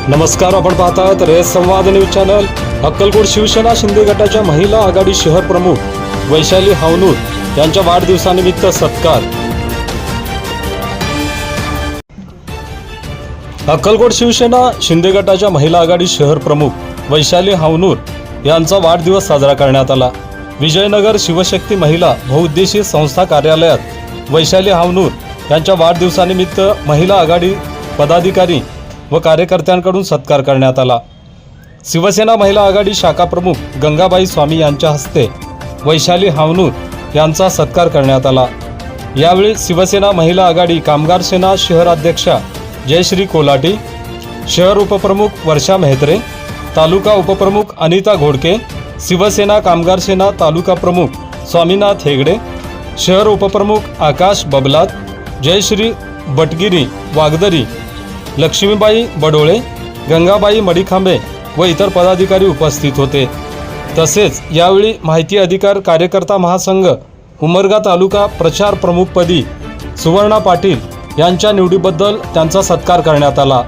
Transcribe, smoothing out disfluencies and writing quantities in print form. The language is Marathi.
नमस्कार, आपण पाहतात रेस संवाद न्यूज चॅनल। अक्कलकोट शिवसेना शिंदे गटाच्या महिला आघाडी शहर प्रमुख वैशाली हावनूर यांच्या वाढदिवसानिमित्त सत्कार। अक्कलकोट शिवसेना शिंदे गटाच्या महिला आघाडी शहर प्रमुख वैशाली हावनूर यांचा वाढदिवस साजरा करण्यात आला। विजयनगर शिवशक्ती महिला बहुउद्देशीय संस्था कार्यालयात वैशाली हावनूर यांच्या वाढदिवसानिमित्त महिला आघाडी पदाधिकारी व कार्यकर्त्यांकडून सत्कार करण्यात आला। शिवसेना महिला आघाडी शाखा प्रमुख गंगाबाई स्वामी यांच्या हस्ते वैशाली हावनूर यांचा सत्कार करण्यात आला। यावेळी शिवसेना महिला आघाडी कामगार सेना शहर अध्यक्षा जयश्री कोलाटी, शहर उपप्रमुख वर्षा मेहत्रे, तालुका उपप्रमुख अनिता घोडके, शिवसेना कामगार सेना तालुका प्रमुख स्वामीनाथ हेगडे, शहर उपप्रमुख आकाश बबलात, जयश्री बटगिरी वागदरी, लक्ष्मीबाई बडोळे, गंगाबाई मडीखांबे व इतर पदाधिकारी उपस्थित होते। तसेच यावेळी माहिती अधिकार कार्यकर्ता महासंघ उमरगा तालुका प्रचार प्रमुखपदी सुवर्णा पाटील यांच्या निवडीबद्दल त्यांचा सत्कार करण्यात आला।